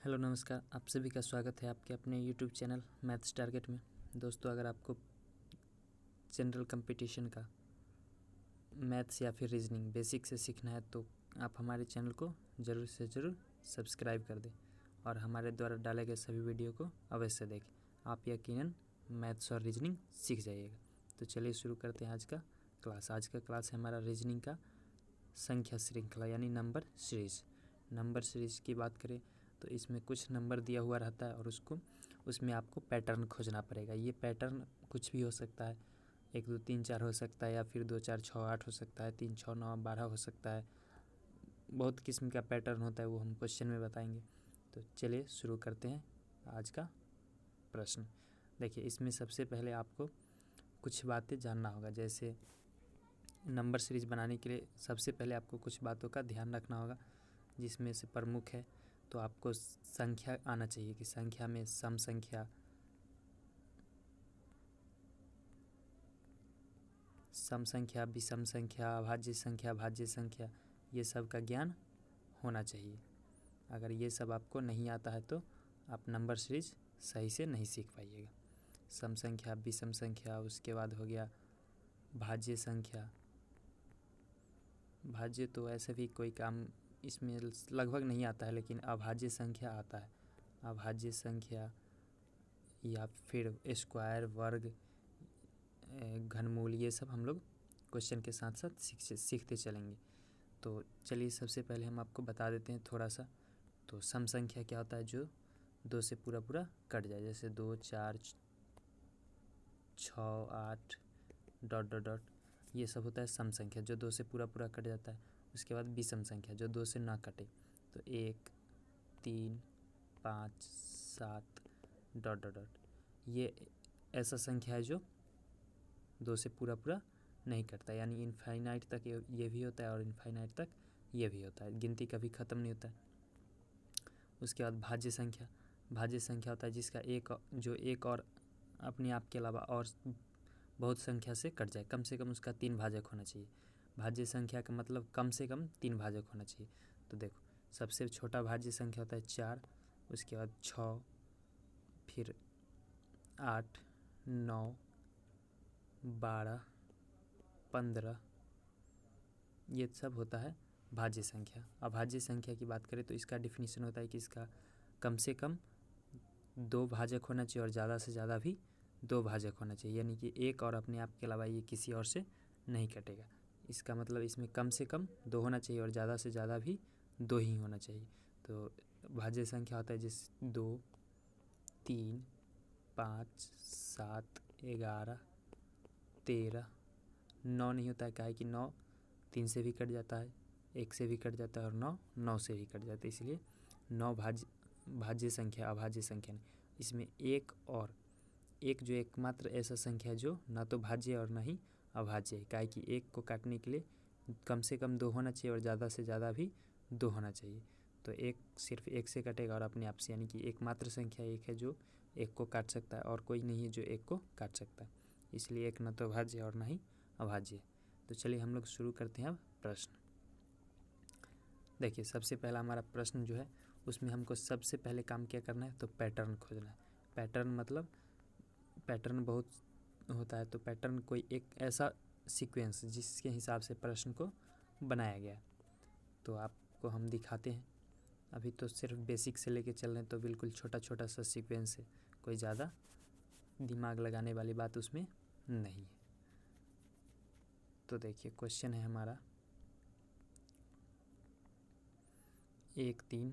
Hello नमस्कार, आप सभी का स्वागत है आपके अपने यूट्यूब चैनल मैथ्स टारगेट में। दोस्तों, अगर आपको जनरल कंपटीशन का मैथ्स या फिर रीजनिंग बेसिक से सीखना है तो आप हमारे चैनल को ज़रूर से ज़रूर सब्सक्राइब कर दें और हमारे द्वारा डाले गए सभी वीडियो को अवश्य देखें। आप यकीनन मैथ्स और रीजनिंग सीख जाइएगा। तो चलिए शुरू करते हैं आज का क्लास। आज का क्लास है हमारा रीजनिंग का संख्या श्रृंखला यानी नंबर सीरीज़। नंबर सीरीज़ की बात करें तो इसमें कुछ नंबर दिया हुआ रहता है और उसमें आपको पैटर्न खोजना पड़ेगा। ये पैटर्न कुछ भी हो सकता है, 1 2 3 4 हो सकता है, या फिर 2 4 6 8 हो सकता है, 3 6 9 12 हो सकता है। बहुत किस्म का पैटर्न होता है, वो हम क्वेश्चन में बताएंगे। तो चलिए शुरू करते हैं आज का प्रश्न। देखिए, इसमें सबसे पहले आपको कुछ बातें जानना होगा। जैसे नंबर सीरीज़ बनाने के लिए सबसे पहले आपको कुछ बातों का ध्यान रखना होगा, जिसमें से प्रमुख है तो आपको संख्या आना चाहिए कि संख्या में सम संख्या, विषम संख्या, अभाज्य संख्या, भाज्य संख्या, ये सब का ज्ञान होना चाहिए। अगर ये सब आपको नहीं आता है तो आप नंबर सीरीज सही से नहीं सीख पाइएगा। सम संख्या, विषम संख्या, उसके बाद हो गया भाज्य संख्या। भाज्य तो ऐसे भी कोई काम इसमें लगभग नहीं आता है, लेकिन अभाज्य संख्या आता है। अभाज्य संख्या या फिर स्क्वायर, वर्ग, घनमूल, ये सब हम लोग क्वेश्चन के साथ साथ सीखते चलेंगे। तो चलिए सबसे पहले हम आपको बता देते हैं थोड़ा सा। तो सम संख्या क्या होता है? जो 2 से पूरा पूरा कट जाए, जैसे 2 4 6 8 डॉट डॉट डॉट, ये सब होता है सम संख्या जो 2 से पूरा पूरा कट जाता है। उसके बाद विषम संख्या जो 2 से ना कटे, तो 1 3 5 7 डॉट डॉट डॉट, ये ऐसा संख्या है जो 2 से पूरा पूरा नहीं कटता, यानी इनफाइनाइट तक ये भी होता है और इनफाइनाइट तक ये भी होता है, गिनती कभी ख़त्म नहीं होता है। उसके बाद भाज्य संख्या। भाज्य संख्या होता है जिसका एक और अपने आप के अलावा और बहुत संख्या से कट जाए, कम से कम उसका 3 भाजक होना चाहिए। भाज्य संख्या का मतलब कम से कम 3 भाजक होना चाहिए। तो देखो, सबसे छोटा भाज्य संख्या होता है 4, उसके बाद 6, फिर 8 9 12 15, ये सब होता है भाज्य संख्या। अभाज्य संख्या की बात करें तो इसका डिफिनीशन होता है कि इसका कम से कम 2 भाजक होना चाहिए और ज़्यादा से ज़्यादा भी 2 भाजक होना चाहिए, यानी कि एक और अपने आप के अलावा ये किसी और से नहीं कटेगा। इसका मतलब इसमें कम से कम 2 होना चाहिए और ज़्यादा से ज़्यादा भी 2 ही होना चाहिए। तो भाज्य संख्या होता है जिस 2 3 5 7 11 13, 9 नहीं होता है, क्या है कि 9 3 से भी कट जाता है, 1 से भी कट जाता है और 9 9 से भी कट जाता है, इसलिए 9 भाज्य संख्या, अभाज्य संख्या नहीं। इसमें एक जो एकमात्र ऐसा संख्या है जो ना तो भाज्य और ना ही अभाज्य है, क्या है कि एक को काटने के लिए कम से कम 2 होना चाहिए और ज़्यादा से ज़्यादा भी 2 होना चाहिए। तो एक सिर्फ 1 से कटेगा और अपने आप से, यानी कि एकमात्र संख्या एक है जो 1 को काट सकता है और कोई नहीं है जो 1 को काट सकता है, इसलिए एक ना तो भाज्य और ना ही अभाज्य। तो चलिए हम लोग शुरू करते हैं अब प्रश्न। देखिए, सबसे पहला हमारा प्रश्न जो है उसमें हमको सबसे पहले काम क्या करना है, तो पैटर्न खोजना है। पैटर्न मतलब पैटर्न बहुत होता है, तो पैटर्न कोई एक ऐसा सीक्वेंस जिसके हिसाब से प्रश्न को बनाया गया। तो आपको हम दिखाते हैं। अभी तो सिर्फ बेसिक से लेके चल रहे हैं, तो बिल्कुल छोटा छोटा सा सीक्वेंस है, कोई ज़्यादा दिमाग लगाने वाली बात उसमें नहीं है। तो देखिए, क्वेश्चन है हमारा 1 3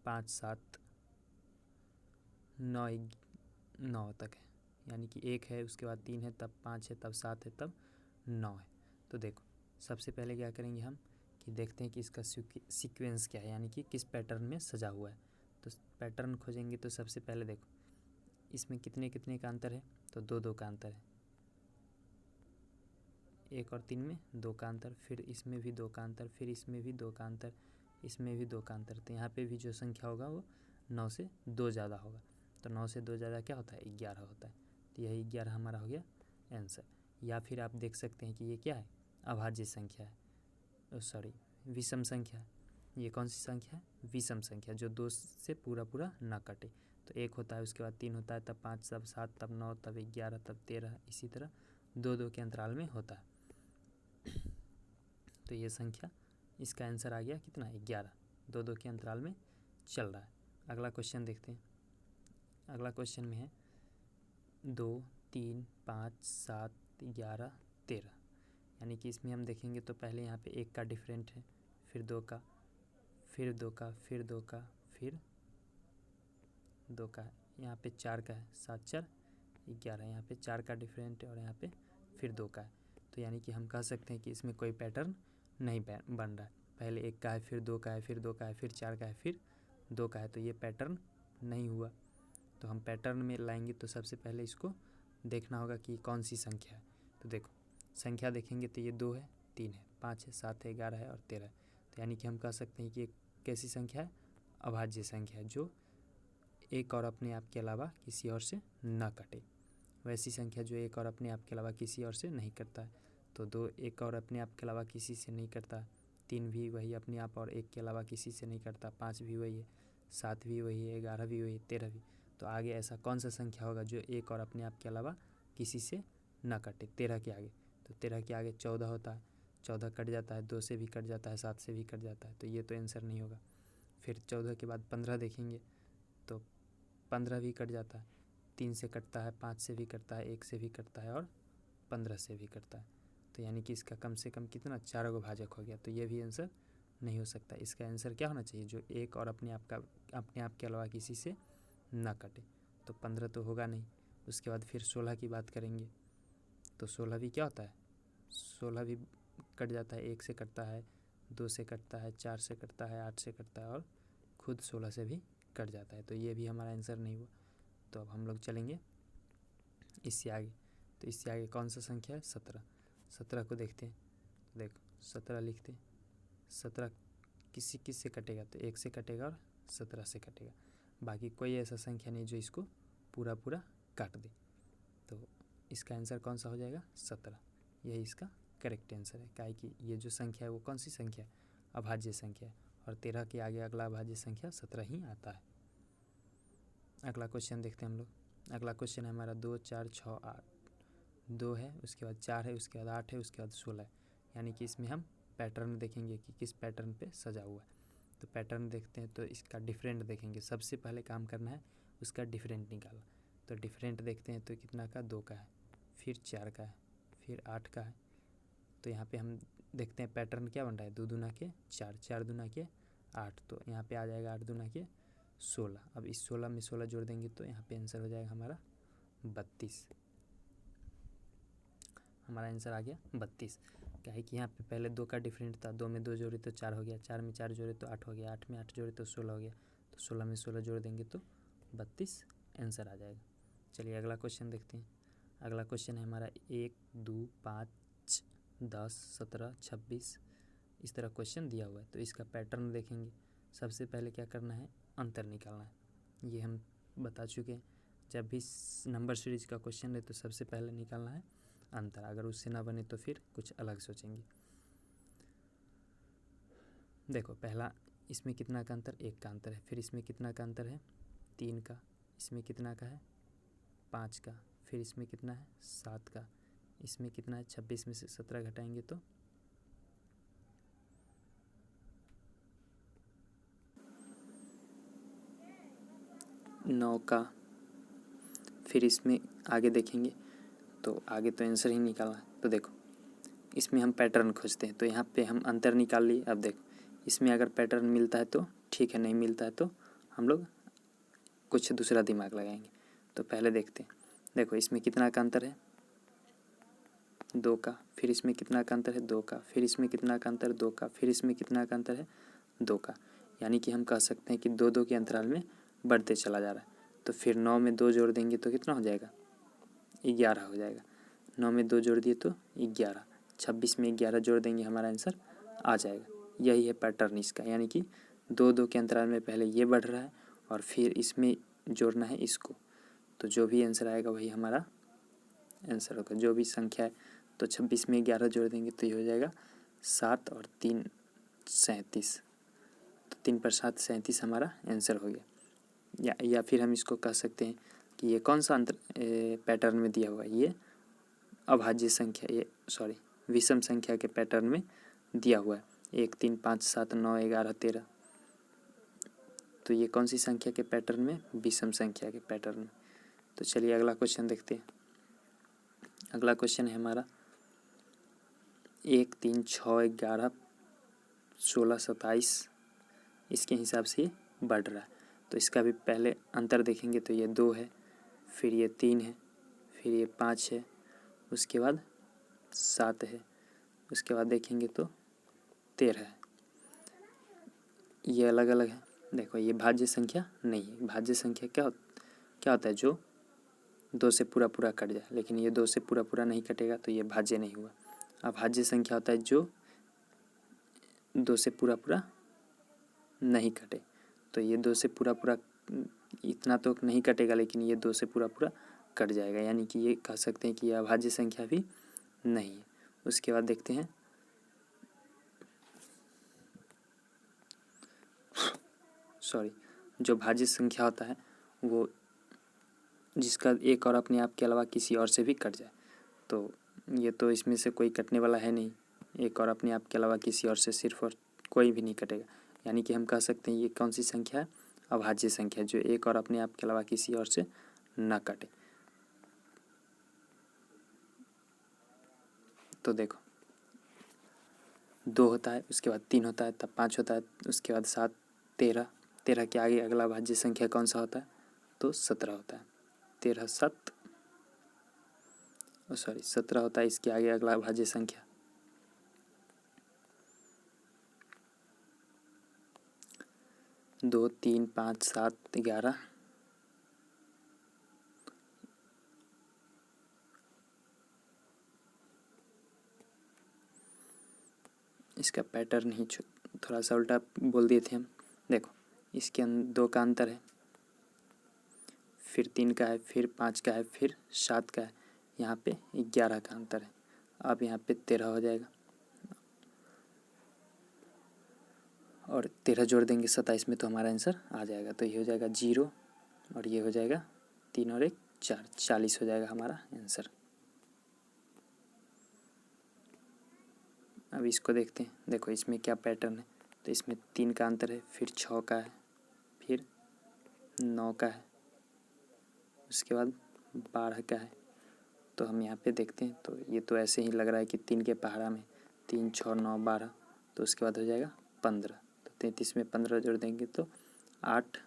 5 7 9 तक है, यानी कि 1 है, उसके बाद 3 है, तब 5 है, तब 7 है, तब 9 है। तो देखो, सबसे पहले क्या करेंगे हम कि देखते हैं कि इसका सीक्वेंस क्या है, यानी कि किस पैटर्न में सजा हुआ है। तो पैटर्न खोजेंगे तो सबसे पहले देखो इसमें कितने कितने का अंतर है, तो 2 2 का अंतर है। 1 और 3 में 2 का अंतर, फिर इसमें भी 2 का अंतर, फिर इसमें भी 2 का अंतर, इसमें भी 2 का अंतर। तो यहाँ पे भी जो संख्या होगा वो 9 से 2 ज़्यादा होगा। तो 9 से 2 ज़्यादा क्या होता है? 11 होता है। तो यही 11 हमारा हो गया आंसर। या फिर आप देख सकते हैं कि ये क्या है? अभाज्य संख्या है, सॉरी विषम संख्या है। ये कौन सी संख्या है? विषम संख्या, जो 2 से पूरा पूरा ना कटे। तो 1 होता है, उसके बाद 3 होता है, तब 5, तब 7, तब 9, तब 11, तब 13, इसी तरह 2-2 के अंतराल में होता है। तो ये संख्या, इसका आंसर आ गया कितना? 11, 2-2 के अंतराल में चल रहा है। अगला क्वेश्चन देखते हैं। अगला क्वेश्चन में है 2, 3, 5, 7, 11, 13, यानी कि इसमें हम देखेंगे तो पहले यहाँ पे 1 का डिफरेंट है, फिर 2 का, फिर 2 का, फिर 2 का, फिर 2 का, यहाँ पे 4 का है, 7 4 11, यहाँ पे 4 का डिफरेंट है और यहाँ पे फिर 2 का है। तो यानी कि हम कह सकते हैं कि इसमें कोई पैटर्न नहीं बन रहा है। पहले 1 का है, फिर 2 का है, फिर 2 का है, फिर 4 का है, फिर 2 का है, तो ये पैटर्न नहीं हुआ। तो हम पैटर्न में लाएंगे तो सबसे पहले इसको देखना होगा कि कौन सी संख्या है। तो देखो, संख्या देखेंगे तो ये 2 है, 3 है, 5 है, 7 है, 11 है और 13 है। तो यानी कि हम कह सकते हैं कि एक कैसी संख्या है? अभाज्य संख्या है, जो एक और अपने आप के अलावा किसी और से न कटे। वैसी संख्या जो एक और अपने आप के अलावा किसी और से नहीं करता है। तो 2 एक और अपने आप के अलावा किसी से नहीं करता, 3 भी वही अपने आप और एक के अलावा किसी से नहीं करता, 5 भी वही है, 7 भी वही है, 11 भी वही है, 13 भी। तो आगे ऐसा कौन सा संख्या होगा जो एक और अपने आप के अलावा किसी से न कटे 13 के आगे? तो 13 के आगे 14 होता है, 14 कट जाता है, 2 से भी कट जाता है, 7 से भी कट जाता है, तो ये तो आंसर नहीं होगा। फिर 14 के बाद 15 देखेंगे तो 15 भी कट जाता है, 3 से कटता है, 5 से भी कटता है, 1 से भी कटता है और 15 से भी कटता है। तो यानी कि इसका कम से कम कितना? 4 गो भाजक हो गया। तो ये भी आंसर नहीं हो सकता। इसका आंसर क्या होना चाहिए? जो एक और अपने आप के अलावा किसी से ना कटे। तो 15 तो होगा नहीं। उसके बाद फिर 16 की बात करेंगे तो 16 भी क्या होता है? 16 भी कट जाता है, 1 से कटता है, 2 से कटता है, 4 से कटता है, 8 से कटता है और खुद 16 से भी कट जाता है। तो ये भी हमारा आंसर नहीं हुआ। तो अब हम लोग चलेंगे इससे आगे। तो इससे आगे कौन सा संख्या है? 17। 17 को देखते हैं। देखो 17 लिखते हैं। 17 किस से कटेगा? तो 1 से कटेगा और 17 से कटेगा। बाकी कोई ऐसा संख्या नहीं जो इसको पूरा पूरा काट दे। तो इसका आंसर कौन सा हो जाएगा? 17। यही इसका करेक्ट आंसर है। क्या है कि ये जो संख्या है वो कौन सी संख्या है? अभाज्य संख्या है। और 13 के आगे अगला अभाज्य संख्या 17 ही आता है। अगला क्वेश्चन देखते हैं हम लोग। अगला क्वेश्चन है हमारा 2, 4, 6, 8। 2 है, उसके बाद 4 है, उसके बाद 8 है, उसके बाद 16 है। यानी कि इसमें हम पैटर्न देखेंगे कि किस पैटर्न पे सजा हुआ है। तो पैटर्न देखते हैं तो इसका डिफरेंट देखेंगे। सबसे पहले काम करना है उसका डिफरेंट निकालना। तो डिफरेंट देखते हैं तो कितना का? 2 का है, फिर 4 का है, फिर 8 का है। तो यहाँ पे हम देखते हैं पैटर्न क्या बन रहा है? 2 दूना के 4, 4 दूना के 8। तो यहाँ पे आ जाएगा 8 दूना के 16। अब इस 16 में 16 जोड़ देंगे तो यहाँ पे आंसर हो जाएगा हमारा 32। हमारा आंसर आ गया 32। क्या है कि यहाँ पे पहले 2 का डिफरेंट था, 2 में 2 जोड़े तो 4 हो गया, 4 में 4 जोड़े तो 8 हो गया, 8 में 8 जोड़े तो 16 हो गया। तो 16 में 16 जोड़ देंगे तो 32 आंसर आ जाएगा। चलिए अगला क्वेश्चन देखते हैं। अगला क्वेश्चन है हमारा 1, 2, 5, 10, 17, 26, इस तरह क्वेश्चन दिया हुआ है। तो इसका पैटर्न देखेंगे। सबसे पहले क्या करना है? अंतर निकालना है। ये हम बता चुके हैं। जब भी नंबर सीरीज का क्वेश्चन है तो सबसे पहले निकालना है अंतर। अगर उससे ना बने तो फिर कुछ अलग सोचेंगे। देखो पहला, इसमें कितना का अंतर? 1 का अंतर है। फिर इसमें कितना का अंतर है? 3 का। इसमें कितना का है? 5 का। फिर इसमें कितना है? 7 का। इसमें कितना है? 26 में से 17 घटाएंगे तो 9 का। फिर इसमें आगे देखेंगे तो आगे तो आंसर ही निकालना है। तो देखो इसमें हम पैटर्न खोजते हैं। तो यहाँ पे हम अंतर निकाल लिए। अब देखो इसमें अगर पैटर्न मिलता है तो ठीक है, नहीं मिलता है तो हम लोग कुछ दूसरा दिमाग लगाएंगे। तो पहले देखते हैं। देखो इसमें कितना का अंतर है? 2 का। फिर इसमें कितना का अंतर है? 2 का। फिर इसमें कितना का अंतर? 2 का। फिर इसमें कितना का अंतर है? 2 का। यानी कि हम कह सकते हैं कि 2-2 के अंतराल में बढ़ते चला जा रहा है। तो फिर 9 में 2 जोड़ देंगे तो कितना हो जाएगा? 11 हो जाएगा। 9 में 2 जोड़ दिए तो 11। 26 में 11 जोड़ देंगे, हमारा आंसर आ जाएगा। यही है पैटर्न इसका। यानी कि 2-2 के अंतराल में पहले ये बढ़ रहा है और फिर इसमें जोड़ना है इसको। तो जो भी आंसर आएगा वही हमारा आंसर होगा। जो भी संख्या है तो 26 में 11 जोड़ देंगे तो ये हो जाएगा 7 और 3 37। 3 पर 7 37 हमारा आंसर हो गया। या फिर हम इसको कह सकते हैं कि ये कौन सा अंतर पैटर्न में दिया हुआ है, ये अभाज्य संख्या, ये सॉरी विषम संख्या के पैटर्न में दिया हुआ है। 1 3 5 7 9 11 13, तो ये कौन सी संख्या के पैटर्न में, विषम संख्या के पैटर्न में। तो चलिए अगला क्वेश्चन देखते हैं। अगला क्वेश्चन है हमारा 1 3 6 11 16 27, इसके हिसाब से बढ़ रहा है। तो इसका भी पहले अंतर देखेंगे तो ये 2 है, फिर ये 3 है, फिर ये 5 है, उसके बाद 7 है, उसके बाद देखेंगे तो 13 है। ये अलग अलग है। देखो ये भाज्य संख्या नहीं है। भाज्य संख्या क्या होता है, जो 2 से पूरा पूरा कट जाए, लेकिन ये 2 से पूरा पूरा नहीं कटेगा तो ये भाज्य नहीं हुआ। अभाज्य संख्या होता है जो 2 से पूरा पूरा नहीं कटे, तो ये 2 से पूरा पूरा इतना तो नहीं कटेगा, लेकिन ये 2 से पूरा पूरा कट जाएगा, यानी कि ये कह सकते हैं कि यह अभाज्य संख्या भी नहीं है। उसके बाद देखते हैं जो भाज्य संख्या होता है वो जिसका एक और अपने आप के अलावा किसी और से भी कट जाए। तो ये तो इसमें से कोई कटने वाला है नहीं, एक और अपने आप के अलावा किसी और से सिर्फ और कोई भी नहीं कटेगा, यानी कि हम कह सकते हैं ये कौन सी संख्या है, अभाज्य संख्या, जो एक और अपने आप के अलावा किसी और से ना कटे। तो देखो 2 होता है, उसके बाद 3 होता है, तब 5 होता है, उसके बाद 7 13, 13 के आगे अगला भाज्य संख्या कौन सा होता है, तो 17 होता है। 13 7 17 होता है, इसके आगे अगला भाज्य संख्या 2 3 5 7 11, इसका पैटर्न ही थोड़ा सा उल्टा बोल दिए थे हम। देखो इसके 2 का अंतर है, फिर 3 का है, फिर 5 का है, फिर 7 का है, यहाँ पे 11 का अंतर है। अब यहाँ पे 13 हो जाएगा और 13 जोड़ देंगे 27 में तो हमारा आंसर आ जाएगा। तो ये हो जाएगा 0 और ये हो जाएगा 3 और 1 4, 40 हो जाएगा हमारा आंसर। अब इसको देखते हैं। देखो इसमें क्या पैटर्न है, तो इसमें 3 का अंतर है, फिर 6 का है, फिर 9 का है, उसके बाद 12 का है। तो हम यहाँ पे देखते हैं तो ये तो ऐसे ही लग रहा है कि 3 के पहाड़ा में 3 6 9 12, तो उसके बाद हो जाएगा 15। तो 33 में 15 जोड़ देंगे तो 8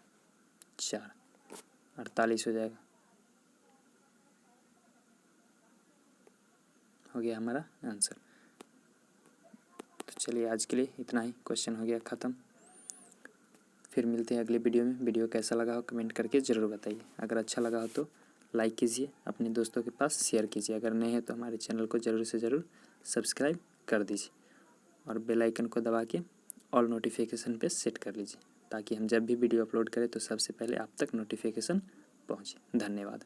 4 48 हो जाएगा। हो गया हमारा आंसर। तो चलिए आज के लिए इतना ही, क्वेश्चन हो गया ख़त्म। फिर मिलते हैं अगले वीडियो में। वीडियो कैसा लगा हो कमेंट करके ज़रूर बताइए। अगर अच्छा लगा हो तो लाइक कीजिए, अपने दोस्तों के पास शेयर कीजिए। अगर नए हैं तो हमारे चैनल को ज़रूर से ज़रूर सब्सक्राइब कर दीजिए और बेल आइकन को दबा के ऑल नोटिफिकेशन पे सेट कर लीजिए, ताकि हम जब भी वीडियो अपलोड करें तो सबसे पहले आप तक नोटिफिकेशन पहुँचे। धन्यवाद।